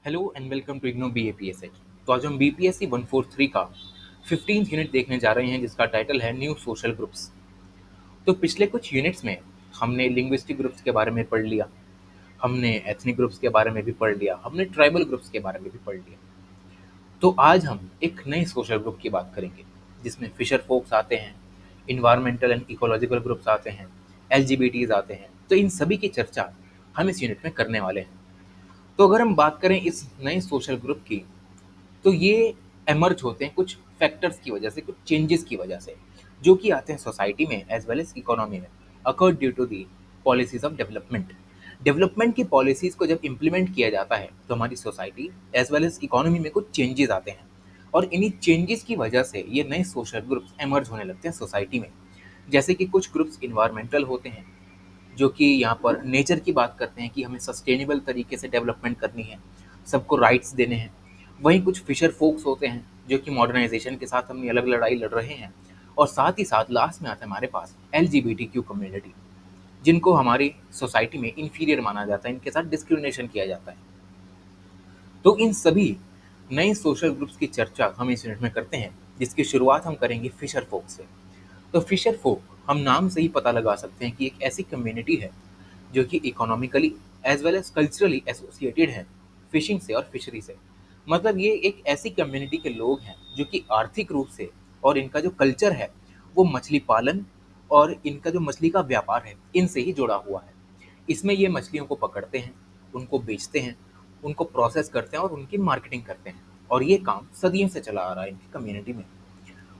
Hello and welcome to IGNOU BAPSH। तो आज हम BPSC 143 का 15th यूनिट देखने जा रहे हैं जिसका टाइटल है न्यू सोशल ग्रुप्स। तो पिछले कुछ यूनिट्स में हमने लिंग्विस्टिक ग्रुप्स के बारे में पढ़ लिया, हमने एथनिक ग्रुप्स के बारे में भी पढ़ लिया, हमने ट्राइबल ग्रुप्स के बारे में भी पढ़ लिया। तो आज हम एक नए सोशल ग्रुप की बात करेंगे जिसमें फिशर फोक्स आते हैं, इन्वायरमेंटल एंड इकोलॉजिकल ग्रुप्स आते हैं, LGBTs आते हैं। तो इन सभी की चर्चा हम इस यूनिट में करने वाले हैं। तो अगर हम बात करें इस नए सोशल ग्रुप की, तो ये एमर्ज होते हैं कुछ फैक्टर्स की वजह से, कुछ चेंजेस की वजह से, जो कि आते हैं सोसाइटी में एज वेल एज इकोनॉमी में, occurred due to the policies of development. Development की पॉलिसीज को जब इम्प्लीमेंट किया जाता है तो हमारी society as well as economy में कुछ चेंजेस आते हैं, और इन्हीं चेंजेस की वजह से ये नए सोशल ग्रुप्स एमर्ज होने लगते हैं सोसाइटी में। जैसे कि कुछ ग्रुप्स इन्वायरमेंटल होते हैं, जो कि यहाँ पर नेचर की बात करते हैं कि हमें सस्टेनेबल तरीके से डेवलपमेंट करनी है, सबको राइट्स देने हैं। वहीं कुछ फिशर फोक्स होते हैं जो कि मॉडर्नाइजेशन के साथ अपनी अलग लड़ाई लड़ रहे हैं। और साथ ही साथ लास्ट में आता है हमारे पास LGBTQ कम्युनिटी, जिनको हमारी सोसाइटी में इन्फीरियर माना जाता है, इनके साथ डिस्क्रिमिनेशन किया जाता है। तो इन सभी नए सोशल ग्रुप्स की चर्चा हम इस यूनिट में करते हैं, जिसकी शुरुआत हम करेंगे फिशर फोक से। तो फिशर फोक, हम नाम से ही पता लगा सकते हैं कि एक ऐसी कम्युनिटी है जो कि economically as well as culturally associated है फिशिंग से और फिशरी से। मतलब ये एक ऐसी कम्युनिटी के लोग हैं जो कि आर्थिक रूप से, और इनका जो कल्चर है वो मछली पालन और इनका जो मछली का व्यापार है इनसे ही जुड़ा हुआ है। इसमें ये मछलियों को पकड़ते हैं, उनको बेचते हैं, उनको प्रोसेस करते हैं और उनकी मार्केटिंग करते हैं। और ये काम सदियों से चला आ रहा है इनकी कम्युनिटी में।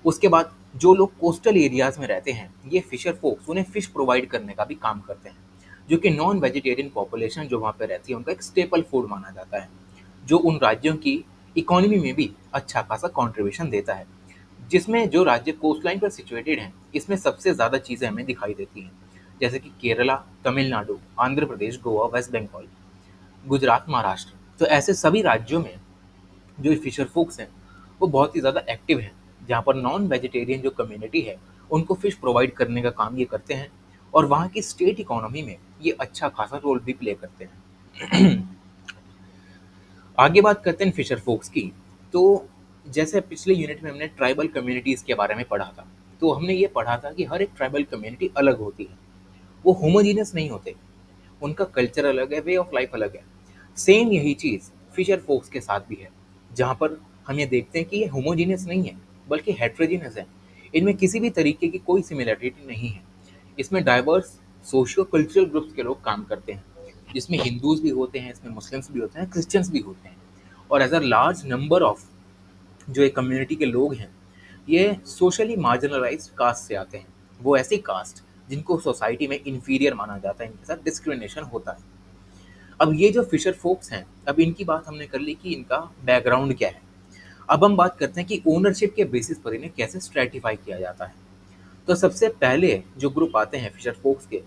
उसके बाद जो लोग कोस्टल एरियाज में रहते हैं, ये फिशर फोक्स उन्हें फिश प्रोवाइड करने का भी काम करते हैं, जो कि नॉन वेजिटेरियन पॉपुलेशन जो वहाँ पे रहती है उनका एक स्टेपल फूड माना जाता है, जो उन राज्यों की इकोनॉमी में भी अच्छा खासा कंट्रीब्यूशन देता है। जिसमें जो राज्य कोस्टलाइन पर सिचुएटेड हैं, इसमें सबसे ज़्यादा चीज़ें हमें दिखाई देती हैं, जैसे कि केरला, तमिलनाडु, आंध्र प्रदेश, गोवा, वेस्ट बंगाल, गुजरात, महाराष्ट्र। तो ऐसे सभी राज्यों में जो फिशर फोक्स हैं वो बहुत ही ज़्यादा एक्टिव हैं, जहाँ पर नॉन वेजिटेरियन जो कम्युनिटी है उनको फिश प्रोवाइड करने का काम ये करते हैं, और वहाँ की स्टेट इकोनॉमी में ये अच्छा खासा रोल भी प्ले करते हैं। आगे बात करते हैं फिशर फोक्स की। तो जैसे पिछले यूनिट में हमने ट्राइबल कम्युनिटीज़ के बारे में पढ़ा था, तो हमने ये पढ़ा था कि हर एक ट्राइबल कम्युनिटी अलग होती है, वो होमोजीनियस नहीं होते, उनका कल्चर अलग है, वे ऑफ लाइफ अलग है। सेम यही चीज़ फिशर फोक्स के साथ भी है, जहाँ पर हम ये देखते हैं कि ये होमोजीनियस नहीं है बल्कि हेट्रोजीनियस है। इनमें किसी भी तरीके की कोई सिमिलरिटी नहीं है। इसमें डाइवर्स सोशियो कल्चरल ग्रुप्स के लोग काम करते हैं, जिसमें हिंदूज भी होते हैं, इसमें मुस्लिम्स भी होते हैं, क्रिश्चियंस भी होते हैं। और as a large number of जो एक कम्युनिटी के लोग हैं, ये सोशली मार्जिनलाइज्ड कास्ट से आते हैं। वो ऐसी कास्ट जिनको सोसाइटी में इन्फीरियर माना जाता है, इनके साथ डिस्क्रिमिनेशन होता है। अब ये जो फिशर फोक्स हैं, अब इनकी बात हमने कर ली कि इनका बैकग्राउंड क्या है। अब हम बात करते हैं कि ओनरशिप के बेसिस पर इन्हें कैसे स्ट्रेटिफाई किया जाता है। तो सबसे पहले जो ग्रुप आते हैं फिशर फोक्स के,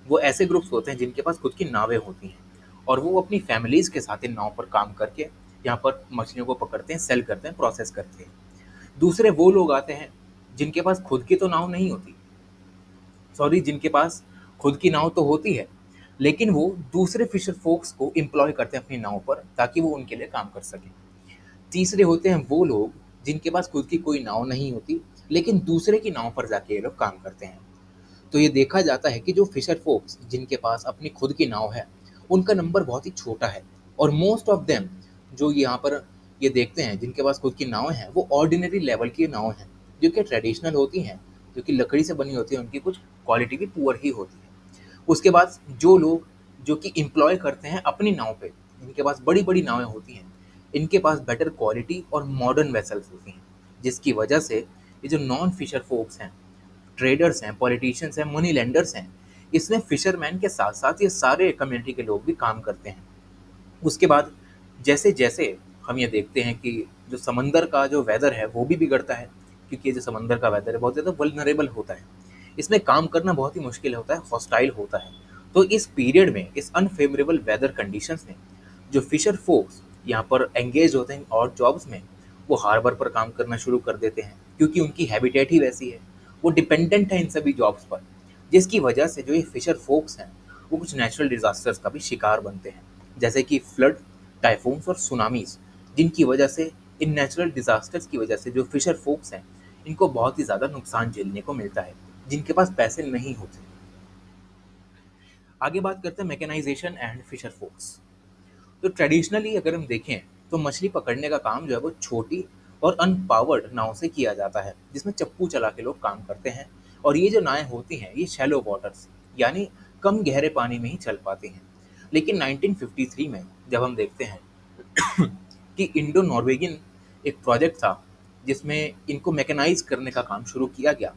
वो ऐसे ग्रुप्स होते हैं जिनके पास खुद की नावें होती हैं, और वो अपनी फैमिलीज के साथ इन नाव पर काम करके यहाँ पर मछलियों को पकड़ते हैं, सेल करते हैं, प्रोसेस करते हैं। दूसरे वो लोग आते हैं जिनके पास खुद की तो नाव नहीं होती, सॉरी, जिनके पास खुद की नाव तो होती है, लेकिन वो दूसरे फिशर फोक्स को एम्प्लॉय करते हैं अपनी नाव पर ताकि वो उनके लिए काम कर सकें। तीसरे होते हैं वो लोग जिनके पास खुद की कोई नाव नहीं होती, लेकिन दूसरे की नाव पर जाके ये लोग काम करते हैं। तो ये देखा जाता है कि जो फिशर फोक्स जिनके पास अपनी खुद की नाव है, उनका नंबर बहुत ही छोटा है। और मोस्ट ऑफ देम जो यहाँ पर ये देखते हैं जिनके पास खुद की नाव है, वो ऑर्डिनरी लेवल की नाव है, जो कि ट्रेडिशनल होती हैं, जो कि लकड़ी से बनी होती है, उनकी कुछ क्वालिटी भी पुअर ही होती है। उसके बाद जो लोग जो कि एम्प्लॉय करते हैं अपनी नाव पे, इनके पास बड़ी बड़ी नावें होती हैं, इनके पास बेटर क्वालिटी और मॉडर्न वेसल्स होती हैं, जिसकी वजह से ये जो नॉन फिशर फोक्स हैं, ट्रेडर्स हैं, पॉलिटिशियंस हैं, मनी लेंडर्स हैं, इसमें फिशरमैन के साथ साथ ये सारे कम्युनिटी के लोग भी काम करते हैं। उसके बाद जैसे जैसे हम ये देखते हैं कि जो समंदर का जो वेदर है वो भी बिगड़ता है, क्योंकि ये जो समंदर का वेदर है बहुत ज़्यादा वल्नरेबल होता है, इसमें काम करना बहुत ही मुश्किल होता है, हॉस्टाइल होता है। तो इस पीरियड में, इस अनफेवरेबल वेदर कंडीशंस में, जो फिशर फोक्स यहाँ पर एंगेज होते हैं और जॉब्स में, वो हार्बर पर काम करना शुरू कर देते हैं, क्योंकि उनकी हैबिटेट ही वैसी है, वो डिपेंडेंट है इन सभी जॉब्स पर। जिसकी वजह से जो ये फिशर फोक्स हैं वो कुछ नेचुरल डिजास्टर्स का भी शिकार बनते हैं, जैसे कि फ्लड, टाइफून्स और सुनामीज, जिनकी वजह से, इन नेचुरल डिजास्टर्स की वजह से जो फिशर फोक्स हैं, इनको बहुत ही ज़्यादा नुकसान झेलने को मिलता है, जिनके पास पैसे नहीं होते। आगे बात करते हैं मैकेनाइजेशन एंड फिशर फोक्स। तो ट्रेडिशनली अगर हम देखें तो मछली पकड़ने का काम जो है वो छोटी और अनपावर्ड नाव से किया जाता है, जिसमें चप्पू चला के लोग काम करते हैं। और ये जो नावें होती हैं ये शैलो वाटर्स, यानी कम गहरे पानी में ही चल पाती हैं। लेकिन 1953 में जब हम देखते हैं कि इंडो नॉर्वेगियन एक प्रोजेक्ट था जिसमें इनको मैकेनाइज करने का काम शुरू किया गया।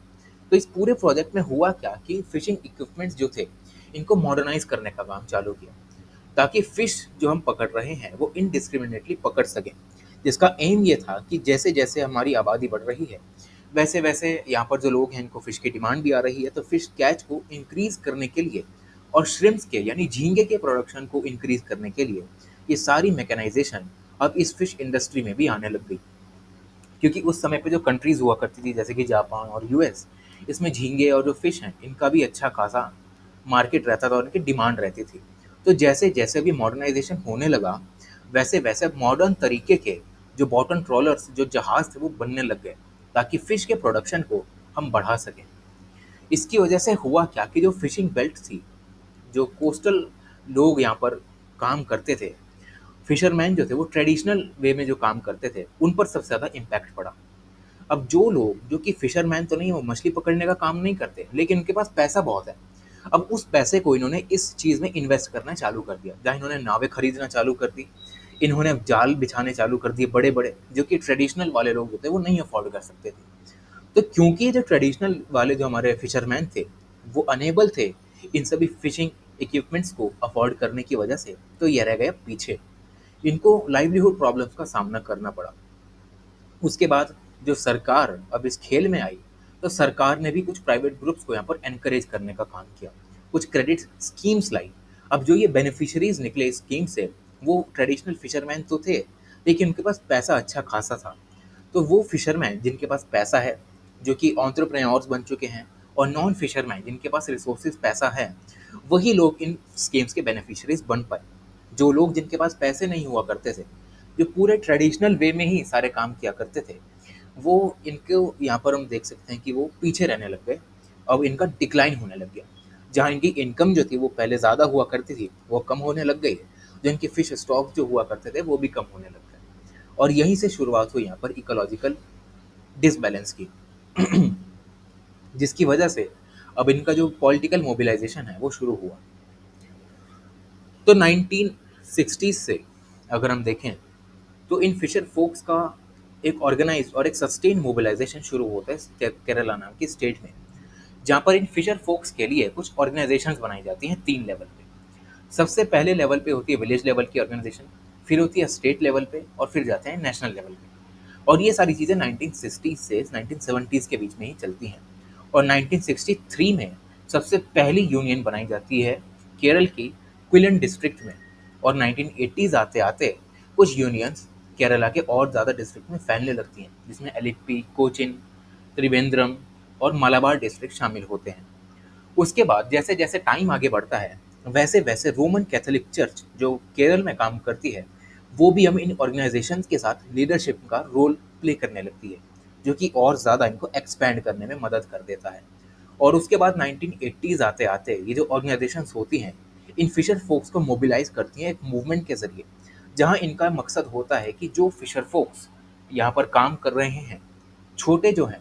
तो इस पूरे प्रोजेक्ट में हुआ क्या कि फिशिंग इक्विपमेंट्स जो थे इनको मॉडर्नाइज करने का काम चालू किया, ताकि फिश जो हम पकड़ रहे हैं वो इनडिस्क्रिमिनेटली पकड़ सकें। जिसका एम ये था कि जैसे जैसे हमारी आबादी बढ़ रही है, वैसे वैसे यहाँ पर जो लोग हैं इनको फिश की डिमांड भी आ रही है, तो फिश कैच को इंक्रीज करने के लिए और श्रिम्प्स के यानी झींगे के प्रोडक्शन को इंक्रीज करने के लिए ये सारी मैकेनाइजेशन अब इस फिश इंडस्ट्री में भी आने लग गई। क्योंकि उस समय पे जो कंट्रीज हुआ करती थी जैसे कि जापान और यूएस, इसमें झींगे और जो फिश हैं इनका भी अच्छा खासा मार्केट रहता था और इनकी डिमांड रहती थी। तो जैसे जैसे भी मॉडर्नाइजेशन होने लगा, वैसे वैसे मॉडर्न तरीके के जो बॉटम ट्रॉलर्स, जो जहाज थे, वो बनने लग गए, ताकि फिश के प्रोडक्शन को हम बढ़ा सकें। इसकी वजह से हुआ क्या कि जो फिशिंग बेल्ट थी, जो कोस्टल लोग यहाँ पर काम करते थे, फिशरमैन जो थे वो ट्रेडिशनल वे में जो काम करते थे, उन पर सबसे ज़्यादा इम्पैक्ट पड़ा। अब जो लोग जो कि फिशरमैन तो नहीं, वो मछली पकड़ने का काम नहीं करते, लेकिन उनके पास पैसा बहुत है। अब उस पैसे को इन्होंने इस चीज़ में इन्वेस्ट करना चालू कर दिया, जहाँ इन्होंने नावें खरीदना चालू कर दी, इन्होंने अब जाल बिछाने चालू कर दिए बड़े बड़े, जो कि ट्रेडिशनल वाले लोग जो थे वो नहीं अफोर्ड कर सकते थे। तो क्योंकि जो ट्रेडिशनल वाले जो हमारे फिशरमैन थे वो अनेबल थे इन सभी फिशिंग इक्विपमेंट्स को अफोर्ड करने की वजह से, तो ये रह गए पीछे। इनको लाइवलीहुड प्रॉब्लम्स का सामना करना पड़ा। उसके बाद जो सरकार अब इस खेल में आई, तो सरकार ने भी कुछ प्राइवेट ग्रुप्स को यहाँ पर एनकरेज करने का काम किया, कुछ क्रेडिट स्कीम्स लाई। अब जो ये बेनिफिशरीज निकले इस स्कीम से, वो ट्रेडिशनल फिशरमैन तो थे, लेकिन उनके पास पैसा अच्छा खासा था। तो वो फिशरमैन जिनके पास पैसा है, जो कि एंटरप्रेन्योर्स बन चुके हैं, और नॉन फिशरमैन जिनके पास रिसोर्सेज पैसा है, वही लोग इन स्कीम्स के बेनिफिशरीज बन पाए। जो लोग जिनके पास पैसे नहीं हुआ करते थे, जो पूरे ट्रेडिशनल वे में ही सारे काम किया करते थे, वो इनको यहाँ पर हम देख सकते हैं कि वो पीछे रहने लग गए। अब इनका डिक्लाइन होने लग गया। जहाँ इनकी इनकम जो थी वो पहले ज़्यादा हुआ करती थी, वो कम होने लग गई है। जो इनके फिश स्टॉक जो हुआ करते थे वो भी कम होने लग गए। और यहीं से शुरुआत हुई यहाँ पर इकोलॉजिकल डिसबैलेंस की, जिसकी वजह से अब इनका जो पॉलिटिकल मोबिलाइजेशन है वो शुरू हुआ। तो 1960s से अगर हम देखें तो इन फिशर फोक्स का एक ऑर्गेनाइज और एक सस्टेन मोबिलाइजेशन शुरू होता है केरला नाम की स्टेट में, जहाँ पर इन फिशर फोक्स के लिए कुछ ऑर्गेनाइजेशंस बनाई जाती हैं 3 लेवल पे। सबसे पहले लेवल पे होती है विलेज लेवल की ऑर्गेनाइजेशन, फिर होती है स्टेट लेवल पे, और फिर जाते हैं नेशनल लेवल पे। और ये सारी चीज़ें 1960 से 1970s के बीच में ही चलती हैं। और 1963 में सबसे पहली यूनियन बनाई जाती है केरल की क्विलन डिस्ट्रिक्ट में। और 1980s आते आते कुछ यूनियंस केरला के और ज़्यादा डिस्ट्रिक्ट में फैलने लगती हैं, जिसमें एलिप्पी, कोचिन, त्रिवेंद्रम और मलाबार डिस्ट्रिक्ट शामिल होते हैं। उसके बाद जैसे जैसे टाइम आगे बढ़ता है, वैसे वैसे रोमन कैथोलिक चर्च जो केरल में काम करती है, वो भी हम इन ऑर्गेनाइजेशंस के साथ लीडरशिप का रोल प्ले करने लगती है, जो कि और ज़्यादा इनको एक्सपैंड करने में मदद कर देता है। और उसके बाद 1980s आते आते ये जो ऑर्गेनाइजेशंस होती हैं, इन फिशर फोक्स को मोबिलाइज करती हैं एक मूवमेंट के ज़रिए, जहाँ इनका मकसद होता है कि जो फिशर फोक्स यहाँ पर काम कर रहे हैं, छोटे जो हैं,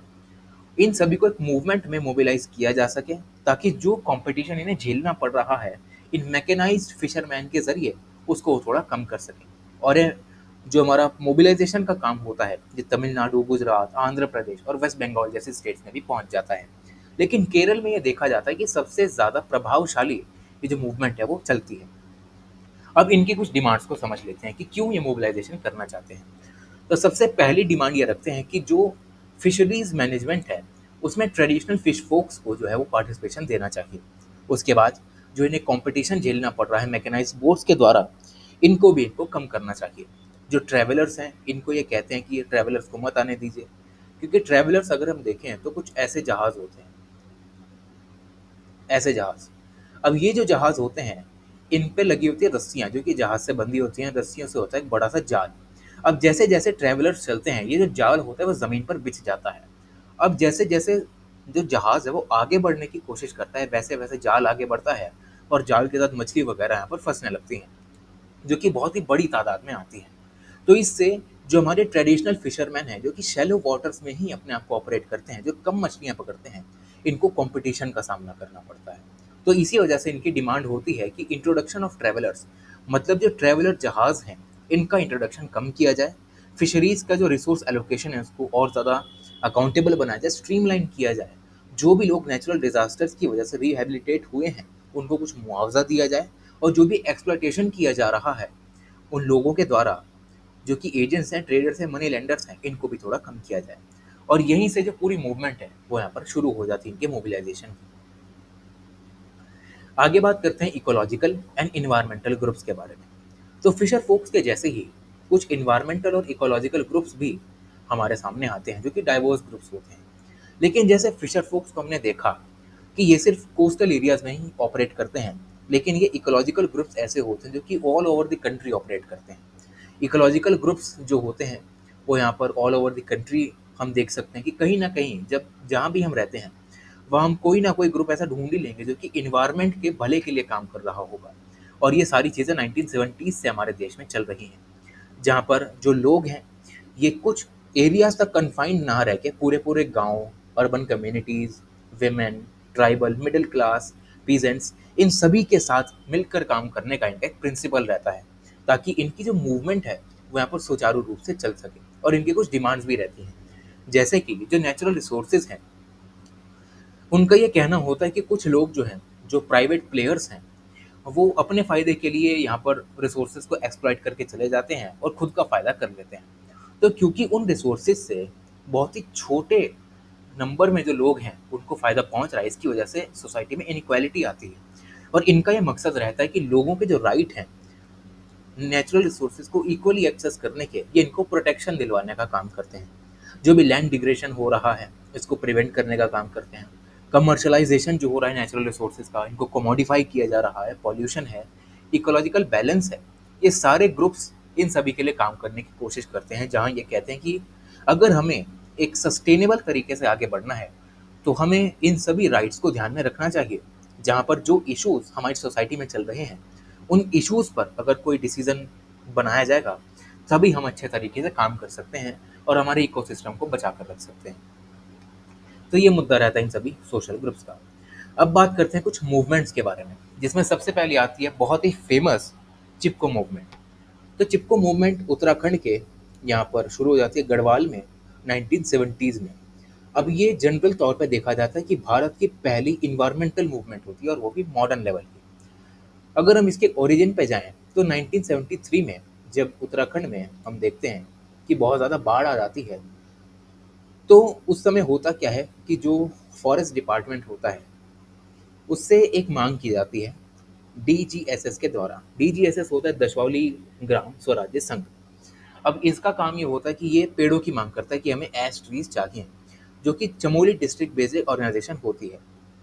इन सभी को एक मूवमेंट में मोबिलाइज किया जा सके, ताकि जो कंपटीशन इन्हें झेलना पड़ रहा है इन मैकेनाइज्ड फिशरमैन के ज़रिए, उसको वो थोड़ा कम कर सकें। और ये जो हमारा मोबिलाइजेशन का काम होता है, ये तमिलनाडु, गुजरात, आंध्र प्रदेश और वेस्ट बंगाल जैसे स्टेट्स में भी पहुंच जाता है। लेकिन केरल में ये देखा जाता है कि सबसे ज़्यादा प्रभावशाली ये जो मूवमेंट है वो चलती है। अब इनकी कुछ डिमांड्स को समझ लेते हैं कि क्यों ये मोबिलाइजेशन करना चाहते हैं। तो सबसे पहली डिमांड ये रखते हैं कि जो फिशरीज मैनेजमेंट है, उसमें ट्रेडिशनल फिश फोक्स को जो है वो पार्टिसिपेशन देना चाहिए। उसके बाद जो इन्हें कंपटीशन झेलना पड़ रहा है मैकेनाइज्ड बोट्स के द्वारा, इनको भी इनको कम करना चाहिए। जो ट्रैवलर्स हैं इनको ये कहते हैं कि ये ट्रैवलर्स को मत आने दीजिए, क्योंकि ट्रैवलर्स अगर हम देखें तो कुछ ऐसे जहाज़ होते हैं, ऐसे जहाज़। अब ये जो जहाज़ होते हैं, इन पे लगी होती है रस्सियाँ, जो कि जहाज़ से बंधी होती हैं, रस्सियों से होता है एक बड़ा-सा जाल। अब जैसे-जैसे ट्रैवलर्स चलते हैं, ये जो जाल होता है वो ज़मीन पर बिछ जाता है। अब जैसे-जैसे जो जहाज़ है वो आगे बढ़ने की कोशिश करता है, वैसे-वैसे जाल आगे बढ़ता है और जाल के साथ मछली वगैरह यहाँ पर फँसने लगती हैं, जो कि बहुत ही बड़ी तादाद में आती हैं। तो इससे जो हमारे ट्रेडिशनल फिशरमैन हैं, जो कि शैलो वाटर्स में ही अपने आप को ऑपरेट करते हैं, जो कम मछलियाँ पकड़ते हैं, इनको कॉम्पिटिशन का सामना करना पड़ता है। तो इसी वजह से इनकी डिमांड होती है कि इंट्रोडक्शन ऑफ ट्रैवलर्स, मतलब जो ट्रैवलर जहाज़ हैं, इनका इंट्रोडक्शन कम किया जाए। फिशरीज़ का जो रिसोर्स एलोकेशन है, उसको और ज़्यादा अकाउंटेबल बनाया जाए, स्ट्रीमलाइन किया जाए। जो भी लोग नेचुरल डिज़ास्टर्स की वजह से रिहैबिलिटेट हुए हैं, उनको कुछ मुआवज़ा दिया जाए और जो भी एक्सप्लॉयटेशन किया जा रहा है, उन लोगों के द्वारा, जो कि एजेंट्स हैं, ट्रेडर्स हैं, मनी लेंडर्स हैं, इनको भी थोड़ा कम किया जाए। और यहीं से जो पूरी मूवमेंट है, वो यहाँ पर शुरू हो जाती है इनके मोबिलाइज़ेशन की। आगे बात करते हैं इकोलॉजिकल एंड एनवायरमेंटल ग्रुप्स के बारे में। तो फिशर फोक्स के जैसे ही कुछ एनवायरमेंटल और इकोलॉजिकल ग्रुप्स भी हमारे सामने आते हैं, जो कि डाइवर्स ग्रुप्स होते हैं। लेकिन जैसे फिशर फोक्स को हमने देखा कि ये सिर्फ कोस्टल एरियाज में ही ऑपरेट करते हैं, लेकिन ये इकोलॉजिकल ग्रुप्स ऐसे होते हैं जो कि all over the country operate करते हैं। इकोलॉजिकल ग्रुप्स जो होते हैं, वो यहाँ पर ऑल ओवर द कंट्री हम देख सकते हैं कि कहीं ना कहीं जब जहाँ भी हम रहते हैं, वहाँ हम कोई ना कोई ग्रुप ऐसा ढूंढ ही लेंगे जो कि इन्वायरमेंट के भले के लिए काम कर रहा होगा। और ये सारी चीज़ें 1970s से हमारे देश में चल रही हैं, जहाँ पर जो लोग हैं, ये कुछ एरियाज तक कन्फाइंड ना रह के पूरे पूरे गांव, urban communities, women, tribal, middle class, peasants, इन सभी के साथ मिलकर काम करने का इनका एक प्रिंसिपल रहता है, ताकि इनकी जो मूवमेंट है वो यहाँ पर सुचारू रूप से चल सके। और इनकी कुछ डिमांड्स भी रहती हैं, जैसे कि जो नेचुरल रिसोर्सेज हैं, उनका ये कहना होता है कि कुछ लोग जो हैं, जो प्राइवेट प्लेयर्स हैं, वो अपने फ़ायदे के लिए यहाँ पर रिसोर्सेज को एक्सप्लॉइट करके चले जाते हैं और खुद का फ़ायदा कर लेते हैं। तो क्योंकि उन रिसोर्सेज से बहुत ही छोटे नंबर में जो लोग हैं उनको फ़ायदा पहुँच रहा है, इसकी वजह से सोसाइटी में इनइक्वालिटी आती है। और इनका ये मकसद रहता है कि लोगों के जो राइट हैं नेचुरल रिसोर्सेज को इक्वली एक्सेस करने के, ये इनको प्रोटेक्शन दिलवाने का काम करते हैं। जो भी लैंड डिग्रेडेशन हो रहा है, इसको प्रिवेंट करने का काम करते हैं। कमर्शलाइजेशन जो हो रहा है नेचुरल रिसोर्सेज का, इनको कोमोडिफाई किया जा रहा है, पॉल्यूशन है, इकोलॉजिकल बैलेंस है, ये सारे ग्रुप्स इन सभी के लिए काम करने की कोशिश करते हैं। जहाँ ये कहते हैं कि अगर हमें एक सस्टेनेबल तरीके से आगे बढ़ना है, तो हमें इन सभी राइट्स को ध्यान में रखना चाहिए। जहाँ पर जो इश्यूज हमारी सोसाइटी में चल रहे हैं, उन इश्यूज पर अगर कोई डिसीजन बनाया जाएगा, तभी हम अच्छे तरीके से काम कर सकते हैं और हमारे इकोसिस्टम को बचा कर रख सकते हैं। तो ये मुद्दा रहता है इन सभी सोशल ग्रुप्स का। अब बात करते हैं कुछ मूवमेंट्स के बारे में, जिसमें सबसे पहले आती है बहुत ही फेमस चिपको मूवमेंट। तो चिपको मूवमेंट उत्तराखंड के यहाँ पर शुरू हो जाती है गढ़वाल में 1970s में। अब ये जनरल तौर पे देखा जाता है कि भारत की पहली इन्वायरमेंटल मूवमेंट होती है, और वो भी मॉडर्न लेवल की। अगर हम इसके ओरिजिन पे जाएं तो 1973 में जब उत्तराखंड में हम देखते हैं कि बहुत ज़्यादा बाढ़ आ जाती है, तो उस समय होता क्या है कि जो फॉरेस्ट डिपार्टमेंट होता है, उससे एक मांग की जाती है डीजीएसएस के द्वारा। डीजीएसएस होता है दशवाली ग्राम स्वराज्य संघ। अब इसका काम ये होता है कि ये पेड़ों की मांग करता है कि हमें एश ट्रीज चाहिए, जो कि चमोली डिस्ट्रिक्ट बेस्ड एक ऑर्गेनाइजेशन होती है।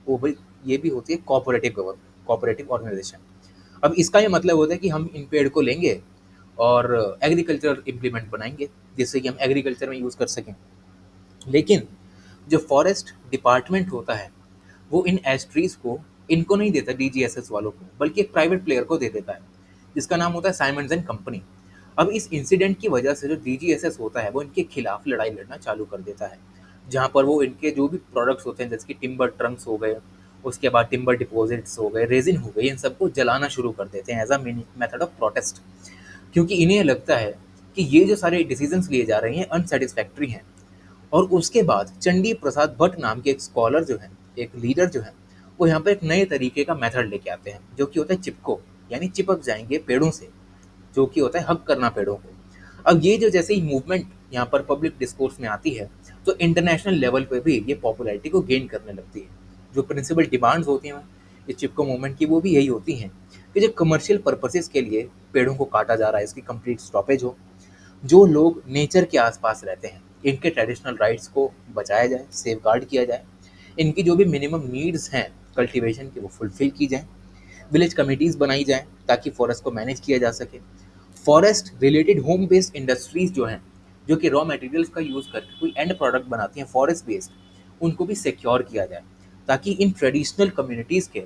वो भी, ये भी होती है कोऑपरेटिव ऑर्गेनाइजेशन। अब इसका ये मतलब होता है कि हम इन पेड़ को लेंगे और एग्रीकल्चर इम्प्लीमेंट बनाएंगे, जिससे कि हम एग्रीकल्चर में यूज़ कर सकें। लेकिन जो फॉरेस्ट डिपार्टमेंट होता है, वो इन एश ट्रीज को इनको नहीं देता डीजीएसएस वालों को, बल्कि एक प्राइवेट प्लेयर को दे देता है, जिसका नाम होता है साइमंड्स एंड कंपनी। अब इस इंसिडेंट की वजह से जो डीजीएसएस होता है, वो इनके खिलाफ लड़ाई लड़ना चालू कर देता है, जहाँ पर वो इनके जो भी प्रोडक्ट्स होते हैं, जैसे कि टिम्बर ट्रंक्स हो गए, उसके बाद टिम्बर डिपॉजिट्स हो गए, रेजिन हो गई, इन सबको जलाना शुरू कर देते हैं as a method of protest. क्योंकि इन्हें लगता है कि ये जो सारे डिसीजंस लिए जा रहे हैं अनसेटिस्फैक्ट्री हैं। और उसके बाद चंडी प्रसाद भट्ट नाम के एक स्कॉलर जो है, एक लीडर जो है, वो यहाँ पर एक नए तरीके का मेथड लेके आते हैं, जो कि होता है चिपको, यानी चिपक जाएंगे पेड़ों से, जो कि होता है हक करना पेड़ों को। अब ये जो जैसे ही मूवमेंट यहाँ पर पब्लिक डिस्कोर्स में आती है, तो इंटरनेशनल लेवल पे भी ये पॉपुलैरिटी को गेन करने लगती है। जो प्रिंसिपल डिमांड्स होती हैं इस चिपको मूवमेंट की, वो भी यही होती हैं कि जो कमर्शियल पर्पसेस के लिए पेड़ों को काटा जा रहा है, इसकी कंप्लीट स्टॉपेज हो। जो लोग नेचर के आसपास रहते हैं, इनके ट्रेडिशनल राइट्स को बचाया जाए, सेफ गार्ड किया जाए। इनकी जो भी मिनिमम नीड्स हैं कल्टीवेशन की, वो फुलफिल की जाए। विलेज कमिटीज़ बनाई जाएँ ताकि फॉरेस्ट को मैनेज किया जा सके। Forest related home based industries जो हैं, जो कि रॉ मटेरियल्स का यूज़ करके कोई एंड प्रोडक्ट बनाती हैं फॉरेस्ट बेस्ड, उनको भी सिक्योर किया जाए ताकि इन ट्रेडिशनल कम्युनिटीज़ के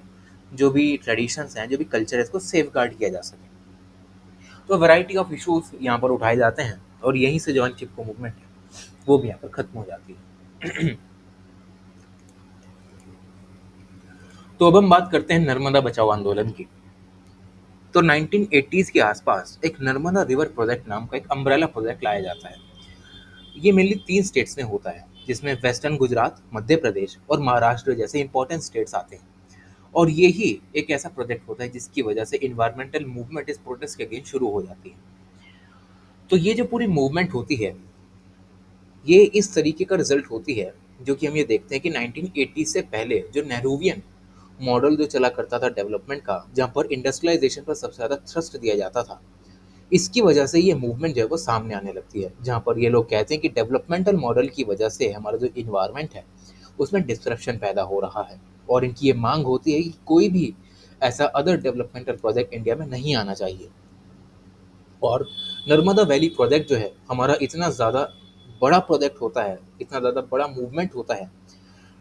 जो भी ट्रेडिशंस हैं, जो भी कल्चर है, इसको सेफगार्ड किया जा सके। तो वैरायटी ऑफ इश्यूज़ यहाँ पर उठाए जाते हैं और यहीं से जो अनचिपको मूवमेंट है, वो भी यहाँ पर खत्म हो जाती है। तो अब हम बात करते हैं नर्मदा बचाओ आंदोलन की। तो 1980s के आसपास एक नर्मदा रिवर प्रोजेक्ट नाम का एक अम्ब्रेला प्रोजेक्ट लाया जाता है। ये मेनली 3 स्टेट्स में होता है, जिसमें वेस्टर्न गुजरात, मध्य प्रदेश और महाराष्ट्र जैसे इंपॉर्टेंट स्टेट्स आते हैं। और यही एक ऐसा प्रोजेक्ट होता है जिसकी वजह से इन्वायरमेंटल मूवमेंट इस प्रोटेस्ट के अगेंस्ट शुरू हो जाती है। तो ये जो पूरी मूवमेंट होती है, ये इस तरीके का रिजल्ट होती है, जो कि हम ये देखते हैं कि 1980 से पहले जो नेहरूवियन मॉडल जो चला करता था डेवलपमेंट का, जहाँ पर इंडस्ट्रियलाइजेशन पर सबसे ज़्यादा थ्रस्ट दिया जाता था, इसकी वजह से ये मूवमेंट जो है वो सामने आने लगती है, जहाँ पर ये लोग कहते हैं कि डेवलपमेंटल मॉडल की वजह से हमारा जो इन्वायरमेंट है, उसमें डिस्ट्रप्शन पैदा हो रहा है। और इनकी ये मांग होती है कि कोई भी ऐसा अदर डेवलपमेंटल प्रोजेक्ट इंडिया में नहीं आना चाहिए। और नर्मदा वैली प्रोजेक्ट जो है हमारा इतना ज़्यादा बड़ा प्रोजेक्ट होता है, इतना ज़्यादा बड़ा मूवमेंट होता है,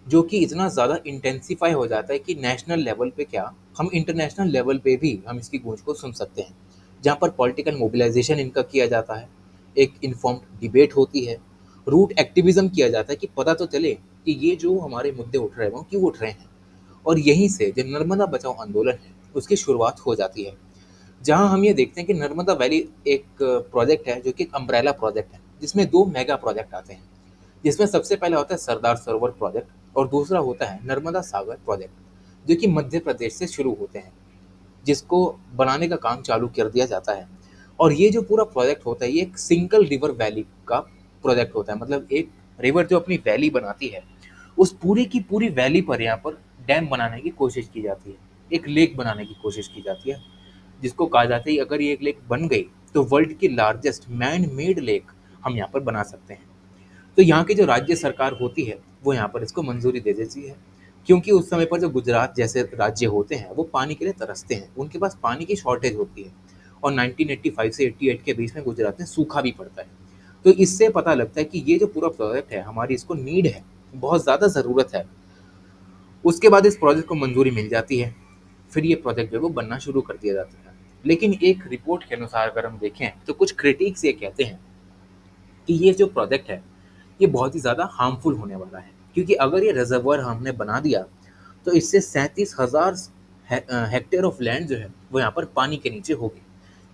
जो कि इतना ज़्यादा इंटेंसिफाई हो जाता है कि नेशनल लेवल पे क्या, हम इंटरनेशनल लेवल पे भी हम इसकी गूंज को सुन सकते हैं, जहाँ पर पॉलिटिकल मोबिलाइजेशन इनका किया जाता है, एक इन्फॉर्म्ड डिबेट होती है, रूट एक्टिविज्म किया जाता है कि पता तो चले कि ये जो हमारे मुद्दे उठ रहे हैं वो क्यों उठ रहे हैं। और यहीं से जो नर्मदा बचाओ आंदोलन है उसकी शुरुआत हो जाती है, जहाँ हम ये देखते हैं कि नर्मदा वैली एक प्रोजेक्ट है जो कि एक अम्ब्रेला प्रोजेक्ट है, जिसमें 2 मेगा प्रोजेक्ट आते हैं, जिसमें सबसे पहला होता है सरदार सरोवर प्रोजेक्ट और दूसरा होता है नर्मदा सागर प्रोजेक्ट, जो कि मध्य प्रदेश से शुरू होते हैं, जिसको बनाने का काम चालू कर दिया जाता है। और ये जो पूरा प्रोजेक्ट होता है, ये एक सिंगल रिवर वैली का प्रोजेक्ट होता है, मतलब एक रिवर जो अपनी वैली बनाती है, उस पूरी की पूरी वैली पर यहाँ पर डैम बनाने की कोशिश की जाती है, एक लेक बनाने की कोशिश की जाती है, जिसको कहा जाता है कि अगर ये एक लेक बन गई तो वर्ल्ड की लार्जेस्ट मैन मेड लेक हम यहाँ पर बना सकते हैं। तो यहाँ की जो राज्य सरकार होती है वो यहाँ पर इसको मंजूरी दे देती है, क्योंकि उस समय पर जो गुजरात जैसे राज्य होते हैं वो पानी के लिए तरसते हैं, उनके पास पानी की शॉर्टेज होती है। और 1985 से 88 के बीच में गुजरात में सूखा भी पड़ता है। तो इससे पता लगता है कि ये जो पूरा प्रोजेक्ट है हमारी इसको नीड है, बहुत ज़्यादा ज़रूरत है। उसके बाद इस प्रोजेक्ट को मंजूरी मिल जाती है, फिर ये प्रोजेक्ट जो है वो बनना शुरू कर दिया जाता है। लेकिन एक रिपोर्ट के अनुसार अगर हम देखें तो कुछ क्रिटिक्स ये कहते हैं कि ये जो प्रोजेक्ट है ये बहुत ही ज़्यादा हार्मफुल होने वाला है, क्योंकि अगर ये रिजर्वर हमने बना दिया तो इससे 37,000 हेक्टेयर ऑफ लैंड जो है वो यहाँ पर पानी के नीचे होगी,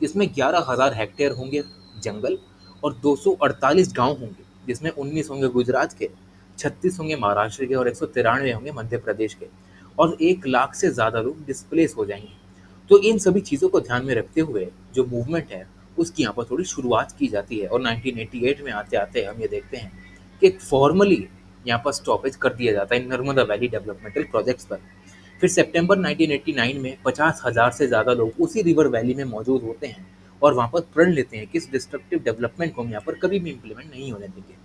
जिसमें 11,000 हेक्टेयर होंगे जंगल और 248 गांव होंगे, जिसमें 19 होंगे गुजरात के, 36 होंगे महाराष्ट्र के और 193 होंगे मध्य प्रदेश के, और 1 लाख से ज़्यादा लोग डिस्प्लेस हो जाएंगे। तो इन सभी चीज़ों को ध्यान में रखते हुए जो मूवमेंट है उसकी यहाँ पर थोड़ी शुरुआत की जाती है, और 1988 में आते आते हम ये देखते हैं कि फॉर्मली यहाँ पर स्टॉपेज कर दिया जाता है नर्मदा वैली डेवलपमेंटल प्रोजेक्ट्स पर। फिर सितंबर 1989 में 50,000 से ज़्यादा लोग उसी रिवर वैली में मौजूद होते हैं और वहाँ पर प्रण लेते हैं कि इस डिस्ट्रक्टिव डेवलपमेंट को हम यहाँ पर कभी भी इम्प्लीमेंट नहीं होने देंगे।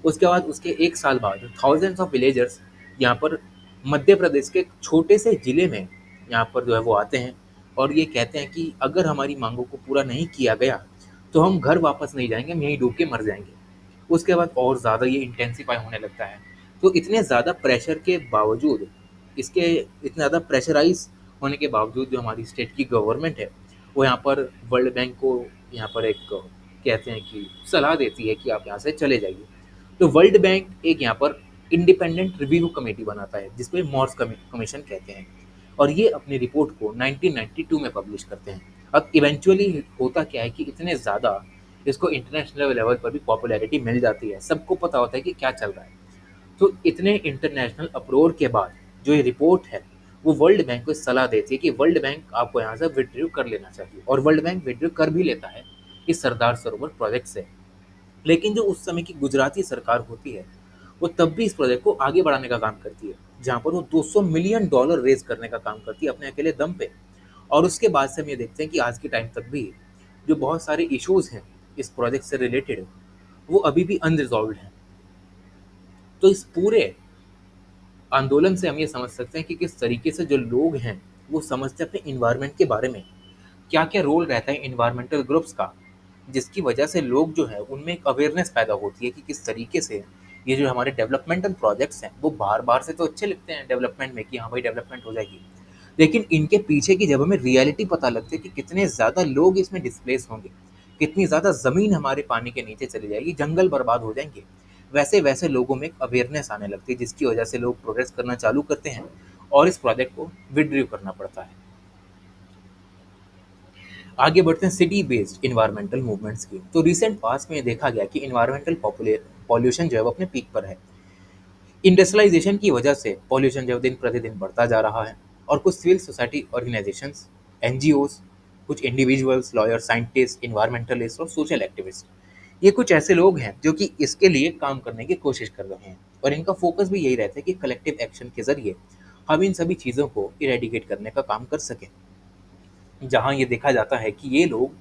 उसके बाद उसके 1 साल बाद थाउजेंड्स ऑफ विलेजर्स यहाँ पर मध्य प्रदेश के एक छोटे से ज़िले में यहाँ पर जो है वो आते हैं और ये कहते हैं कि अगर हमारी मांगों को पूरा नहीं किया गया तो हम घर वापस नहीं जाएंगे, हम यहीं डूब के मर जाएंगे। उसके बाद और ज़्यादा ये इंटेंसिफाई होने लगता है। तो इतने ज़्यादा प्रेशर के बावजूद, इसके इतने ज़्यादा प्रेशराइज होने के बावजूद जो हमारी स्टेट की गवर्नमेंट है वो यहाँ पर वर्ल्ड बैंक को यहाँ पर एक कहते हैं कि सलाह देती है कि आप यहाँ से चले जाइए। तो वर्ल्ड बैंक एक यहाँ पर इंडिपेंडेंट रिव्यू कमेटी बनाता है, जिसको मॉर्स कमीशन कहते हैं, और ये अपनी रिपोर्ट को 1992 में पब्लिश करते हैं। अब इवेंचुअली होता क्या है कि इतने ज़्यादा इसको इंटरनेशनल लेवल पर भी पॉपुलैरिटी मिल जाती है, सबको पता होता है कि क्या चल रहा है। तो इतने इंटरनेशनल अप्रोर के बाद जो ये रिपोर्ट है वो वर्ल्ड बैंक को सलाह देती है कि वर्ल्ड बैंक आपको यहाँ से विड्रॉ कर लेना चाहिए, और वर्ल्ड बैंक विड्रॉ कर भी लेता है इस सरदार सरोवर प्रोजेक्ट से। लेकिन जो उस समय की गुजराती सरकार होती है वो तब भी इस प्रोजेक्ट को आगे बढ़ाने का काम करती है, जहाँ पर वो 200 मिलियन डॉलर रेज करने का काम करती है अपने अकेले दम पे। और उसके बाद से हम ये देखते हैं कि आज के टाइम तक भी जो बहुत सारे इश्यूज हैं इस प्रोजेक्ट से रिलेटेड, वो अभी भी अनरिजॉल्व हैं। तो इस पूरे आंदोलन से हम ये समझ सकते हैं कि किस तरीके से जो लोग हैं वो समझते हैं अपने इन्वायरमेंट के बारे में, क्या क्या रोल रहता है इन्वायरमेंटल ग्रुप्स का, जिसकी वजह से लोग जो है उनमें एक अवेयरनेस पैदा होती है कि किस तरीके से ये जो हमारे डेवलपमेंटल प्रोजेक्ट्स हैं वो बार बार से तो अच्छे लगते हैं डेवलपमेंट में कि हाँ भाई डेवलपमेंट हो जाएगी, लेकिन इनके पीछे की जब हमें रियलिटी पता लगती है कि कितने ज़्यादा लोग इसमें डिस्प्लेस होंगे, कितनी ज़्यादा ज़मीन हमारे पानी के नीचे चली जाएगी, जंगल बर्बाद हो जाएंगे, वैसे वैसे लोगों में एक अवेयरनेस आने लगती है जिसकी वजह से लोग प्रोग्रेस करना चालू करते हैं और इस प्रोजेक्ट को विड्रीव करना पड़ता है। आगे बढ़ते हैं सिटी बेस्ड इन्वायरमेंटल मूवमेंट्स की। तो रिसेंट पास्ट में ये देखा गया कि इन्वायरमेंटल पॉल्यूशन जो है वो अपने पीक पर है। इंडस्ट्रियलाइजेशन की वजह से पॉल्यूशन जो है दिन प्रतिदिन बढ़ता जा रहा है और कुछ सिविल सोसाइटी ऑर्गेनाइजेशंस, एनजीओज, कुछ इंडिविजुअल्स, लॉयर, साइंटिस्ट, इन्वायरमेंटलिस्ट और सोशल एक्टिविस्ट, ये कुछ ऐसे लोग हैं जो कि इसके लिए काम करने की कोशिश कर रहे हैं और इनका फोकस भी यही रहता है कि कलेक्टिव एक्शन के जरिए हम इन सभी चीज़ों को इरेडिकेट करने का काम कर सकें। जहाँ ये देखा जाता है कि ये लोग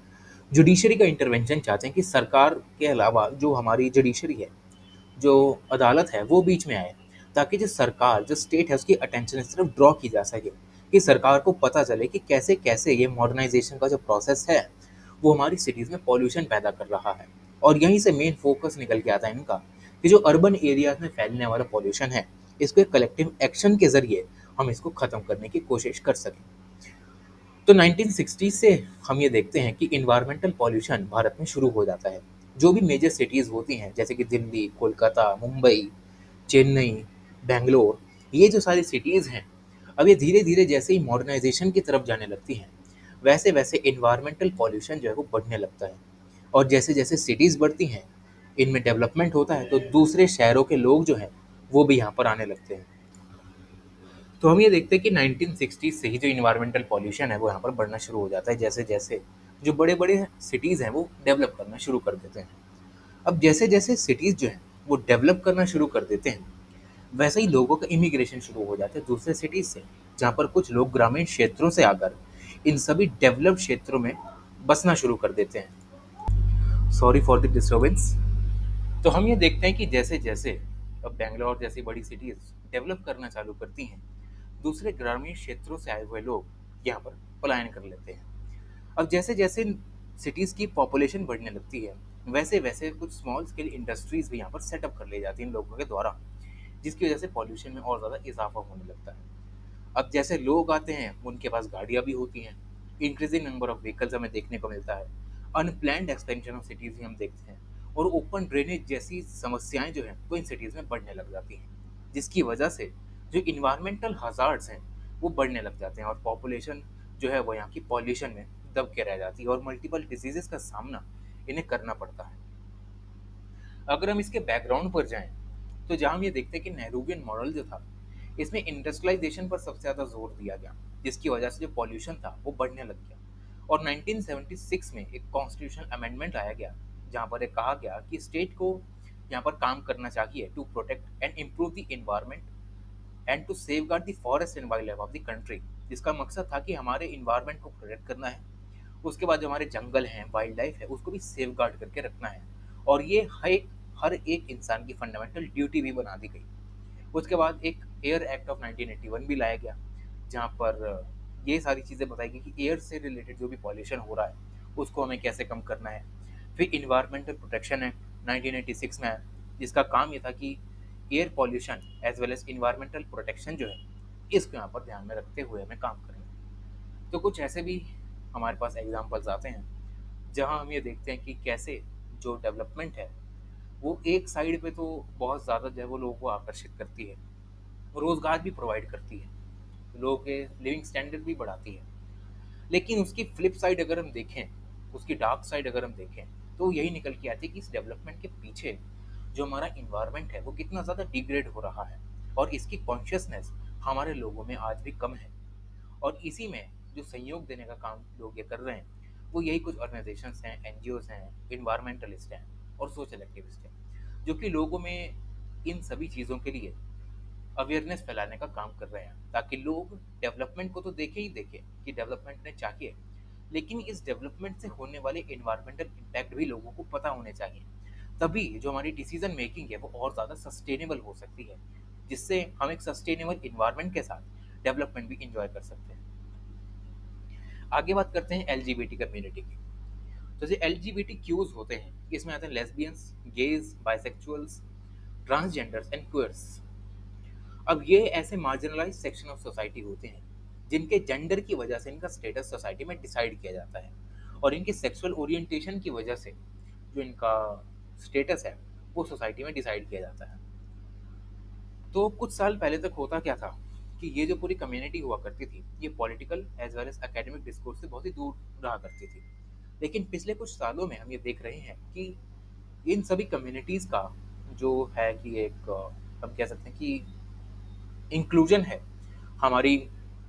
जुडिशरी का इंटरवेंशन चाहते हैं कि सरकार के अलावा जो हमारी जुडिशरी है, जो अदालत है, वो बीच में आए, ताकि जो सरकार, जो स्टेट है, उसकी अटेंशन इस तरफ ड्रॉ की जा सके कि सरकार को पता चले कि कैसे कैसे ये मॉडर्नाइजेशन का जो प्रोसेस है वो हमारी सिटीज़ में पॉल्यूशन पैदा कर रहा है। और यहीं से मेन फोकस निकल के आता है इनका कि जो अर्बन एरियाज में फैलने वाला पॉल्यूशन है, इसको एक कलेक्टिव एक्शन के ज़रिए हम इसको ख़त्म करने की कोशिश कर सकें। तो 1960 से हम ये देखते हैं कि इन्वायरमेंटल पॉल्यूशन भारत में शुरू हो जाता है। जो भी मेजर सिटीज़ होती हैं जैसे कि दिल्ली, कोलकाता, मुंबई, चेन्नई, बेंगलोर, ये जो सारी सिटीज़ हैं, अब ये धीरे-धीरे जैसे ही मॉडर्नाइज़ेशन की तरफ जाने लगती हैं, वैसे-वैसे इन्वायरमेंटल पॉल्यूशन जो है वो बढ़ने लगता है। और जैसे-जैसे सिटीज़ बढ़ती हैं, इनमें डेवलपमेंट होता है, तो दूसरे शहरों के लोग जो हैं, वो भी यहाँ पर आने लगते हैं। तो हम ये देखते हैं कि 1960 से ही जो इन्वायरमेंटल पॉल्यूशन है वो यहाँ पर बढ़ना शुरू हो जाता है, जैसे-जैसे जो बड़े-बड़े सिटीज़ हैं वो डेवलप करना शुरू कर देते हैं। अब जैसे-जैसे सिटीज़ जो हैं वो डेवलप करना शुरू कर देते हैं, वैसे ही लोगों का इमिग्रेशन शुरू हो जाता है दूसरे सिटीज़ से, जहाँ पर कुछ लोग ग्रामीण क्षेत्रों से आकर इन सभी डेवलप्ड क्षेत्रों में बसना शुरू कर देते हैं। Sorry for the disturbance. तो हम ये देखते हैं कि जैसे-जैसे अब बैंगलोर जैसी बड़ी सिटीज़ डेवलप करना चालू करती हैं, दूसरे ग्रामीण क्षेत्रों से आए हुए लोग यहाँ पर पलायन कर लेते हैं। अब जैसे-जैसे सिटीज़ की पॉपुलेशन बढ़ने लगती है, वैसे-वैसे कुछ स्मॉल स्केल इंडस्ट्रीज़ भी यहाँ पर सेटअप कर ली जाती हैं इन लोगों के द्वारा, जिसकी वजह से पॉल्यूशन में और ज़्यादा इज़ाफ़ा होने लगता है। अब जैसे लोग आते हैं, उनके पास गाड़ियाँ भी होती हैं, इंक्रीज़िंग नंबर ऑफ व्हीकल्स हमें देखने को मिलता है, अनप्लैन्ड एक्सपेंशन ऑफ सिटीज़ भी हम देखते हैं और ओपन ड्रेनेज जैसी समस्याएँ जो हैं, वो इन सिटीज़ में बढ़ने लग जाती हैं, जिसकी वजह से जो इन्वायरमेंटल हज़ार्ड्स हैं, वो बढ़ने लग जाते हैं और पॉपुलेशन जो है वो यहाँ की पॉल्यूशन में दब के रह जाती है और मल्टीपल डिजीज़ेज़ का सामना इन्हें करना पड़ता है। अगर हम इसके बैकग्राउंड पर जाएँ, तो जहाँ हम ये देखते हैं कि नेहरूवियन मॉडल जो था, इसमें इंडस्ट्रियलाइज़ेशन पर सबसे ज़्यादा ज़ोर दिया गया, जिसकी वजह से जो पॉल्यूशन था, वो बढ़ने लग गया। और 1976 में एक कॉन्स्टिट्यूशनल अमेंडमेंट लाया गया, जहाँ पर ये कहा गया कि स्टेट को यहाँ पर काम करना चाहिए to protect and improve the environment and to safeguard the forest and wildlife of the country. जिसका मकसद था कि हमारे एनवायरनमेंट को प्रोटेक्ट करना है, उसके बाद जो हमारे जंगल हैं, वाइल्ड लाइफ है, उसको भी सेफगार्ड करके रखना है। और ये हर एक इंसान की फंडामेंटल ड्यूटी भी बना दी गई। उसके बाद एक एयर एक्ट ऑफ 1981 भी लाया गया, जहाँ पर ये सारी चीज़ें बताई गई कि एयर से रिलेटेड जो भी पॉल्यूशन हो रहा है, उसको हमें कैसे कम करना है। फिर इन्वायरमेंटल प्रोटेक्शन एक्ट 1986 में आया, जिसका काम ये था कि air pollution as well as environmental protection जो है, इसको यहाँ पर ध्यान में रखते हुए हमें काम करेंगे। तो कुछ ऐसे भी हमारे पास एग्जाम्पल्स आते हैं, जहाँ हम ये देखते हैं कि कैसे जो डेवलपमेंट है, वो एक साइड पे तो बहुत ज़्यादा जो है वो लोगों को आकर्षित करती है, रोज़गार भी प्रोवाइड करती है, लोगों के लिविंग स्टैंडर्ड भी बढ़ाती है। लेकिन उसकी फ्लिप साइड अगर हम देखें, उसकी डार्क साइड अगर हम देखें, तो यही निकल के आती है कि इस डेवलपमेंट के पीछे जो हमारा इन्वायरमेंट है वो कितना ज़्यादा डिग्रेड हो रहा है और इसकी कॉन्शियसनेस हमारे लोगों में आज भी कम है। और इसी में जो सहयोग देने का काम लोग ये कर रहे हैं, वो यही कुछ ऑर्गेनाइजेशंस हैं, एनजीओज हैं, इन्वायरमेंटलिस्ट हैं और सोशल एक्टिविस्ट हैं, जो कि लोगों में इन सभी चीज़ों के लिए अवेयरनेस फैलाने का काम कर रहे हैं, ताकि लोग डेवलपमेंट को तो देखें ही देखें कि डेवलपमेंट ने चाहिए, लेकिन इस डेवलपमेंट से होने वाले इन्वायरमेंटल इम्पैक्ट भी लोगों को पता होने चाहिए। तभी जो हमारी डिसीजन मेकिंग है वो और ज़्यादा सस्टेनेबल हो सकती है, जिससे हम एक सस्टेनेबल इन्वायरमेंट के साथ डेवलपमेंट भी इंजॉय कर सकते हैं। आगे बात करते हैं एलजीबीटी कम्युनिटी की। तो जो एलजीबीटी क्यूज होते हैं, इसमें आते हैं lesbians, gays, bisexuals, transgenders and queers. अब ये ऐसे मार्जिनलाइज सेक्शन ऑफ सोसाइटी होते हैं जिनके जेंडर की वजह से इनका स्टेटस सोसाइटी में डिसाइड किया जाता है, और इनके सेक्सुअल ओरिएंटेशन की वजह से जो इनका स्टेटस है वो सोसाइटी में डिसाइड किया जाता है। तो कुछ साल पहले तक होता क्या था कि ये जो पूरी कम्युनिटी हुआ करती थी, ये political as well as academic discourse से बहुत ही दूर रहा करती थी। लेकिन पिछले कुछ सालों में हम ये देख रहे हैं कि इन सभी कम्युनिटीज़ का जो है कि एक हम कह सकते हैं कि इंक्लूजन है हमारी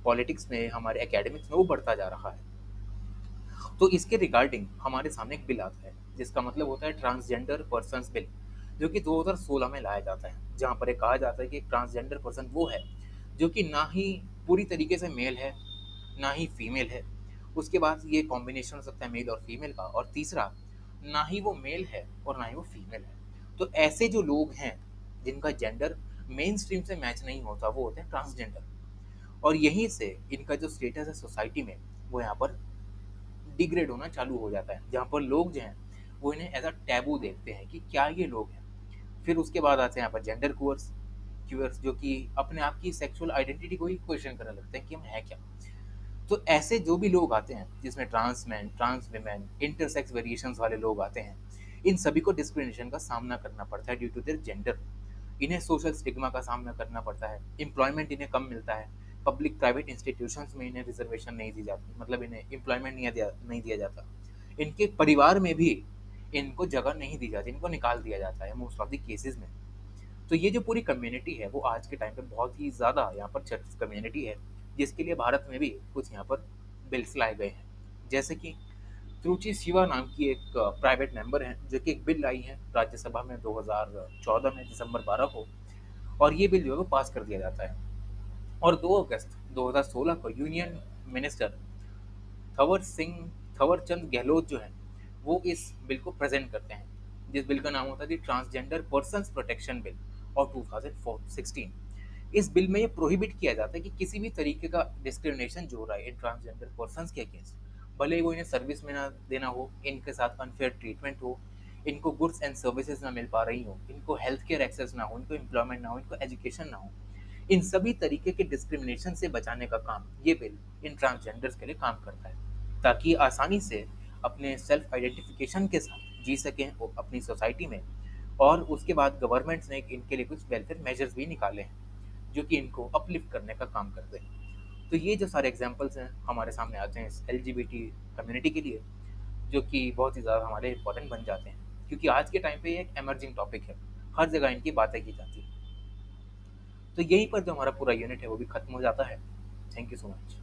पॉलिटिक्स में, हमारे एकेडमिक्स में, वो बढ़ता जा रहा है। तो इसके रिगार्डिंग हमारे सामने एक बिल आता है जिसका मतलब होता है ट्रांसजेंडर पर्सन्स बिल, जो कि 2016 में लाया जाता है, जहाँ पर एक कहा जाता है कि एक ट्रांसजेंडर पर्सन वो है जो कि ना ही पूरी तरीके से मेल है, ना ही फीमेल है। उसके बाद ये कॉम्बिनेशन हो सकता है मेल और फीमेल का, और तीसरा, ना ही वो मेल है और ना ही वो फीमेल है। तो ऐसे जो लोग हैं जिनका जेंडर मेन स्ट्रीम से मैच नहीं होता, वो होते हैं ट्रांसजेंडर। और यहीं से इनका जो स्टेटस है सोसाइटी में, वो यहाँ पर डिग्रेड होना चालू हो जाता है, जहाँ पर लोग जो हैं वो इन्हें एज अ टैबू देखते हैं कि क्या ये लोग हैं। फिर उसके बाद आते हैं यहाँ पर जेंडर क्यूअर्स, क्यूअर्स जो कि अपने आप की सेक्सुअल आइडेंटिटी को ही क्वेश्चन करने लगते हैं कि हम हैं क्या। तो ऐसे जो भी लोग आते हैं जिसमें trans man, trans women, intersex variations वाले लोग आते हैं, इन सभी को डिस्क्रिमिनेशन का सामना करना पड़ता है ड्यू टू देयर जेंडर। इन्हें सोशल स्टिग्मा का सामना करना पड़ता है, एम्प्लॉयमेंट इन्हें कम मिलता है, पब्लिक प्राइवेट इंस्टीट्यूशंस में इन्हें रिजर्वेशन नहीं दी जाती, मतलब इन्हें एम्प्लॉयमेंट नहीं दिया जाता। इनके परिवार में भी इनको जगह नहीं दी जाती, इनको निकाल दिया जाता है मोस्ट ऑफ द केसेस में। तो ये जो पूरी कम्युनिटी है वो आज के टाइम पे बहुत ही ज़्यादा यहाँ पर चर्चित कम्युनिटी है, जिसके लिए भारत में भी कुछ यहाँ पर बिल्स लाए गए हैं। जैसे कि त्रुचि शिवा नाम की एक प्राइवेट मेंबर हैं जो कि एक बिल लाई है राज्यसभा में 2014 में दिसंबर 12 को, और ये बिल जो है वो पास कर दिया जाता है। और 2 अगस्त 2016 को यूनियन मिनिस्टर थवर सिंह थवर चंद गहलोत जो है वो इस बिल को प्रेजेंट करते हैं, जिस बिल का नाम होता है ट्रांसजेंडर पर्सन्स प्रोटेक्शन बिल और 2016। इस बिल में ये प्रोहिबिट किया जाता है कि किसी भी तरीके का डिस्क्रिमिनेशन जो हो रहा है इन ट्रांसजेंडर पर्सन्स के अगेंस्ट, भले ही वो इन्हें सर्विस में ना देना हो, इनके साथ अनफेयर ट्रीटमेंट हो, इनको गुड्स एंड सर्विसेज ना मिल पा रही हो, इनको हेल्थ केयर एक्सेस ना हो, इनको एम्प्लॉयमेंट ना हो, इनको एजुकेशन ना हो, इन सभी तरीके के डिस्क्रिमिनेशन से बचाने का काम ये बिल इन ट्रांसजेंडर्स के लिए काम करता है, ताकि आसानी से अपने सेल्फ आइडेंटिफिकेशन के साथ जी सकें वो अपनी सोसाइटी में। और उसके बाद गवर्नमेंट्स ने इनके लिए कुछ वेलफेयर मेजर्स भी निकाले हैं जो कि इनको अपलिफ्ट करने का काम करते हैं। तो ये जो सारे एग्जांपल्स हैं हमारे सामने आते हैं इस एलजीबीटी कम्युनिटी के लिए, जो कि बहुत ही ज़्यादा हमारे इंपॉर्टेंट बन जाते हैं, क्योंकि आज के टाइम पे ये एक एमर्जिंग टॉपिक है, हर जगह इनकी बातें की जाती है। तो यहीं पर जो हमारा पूरा यूनिट है वो भी खत्म हो जाता है। Thank you so much.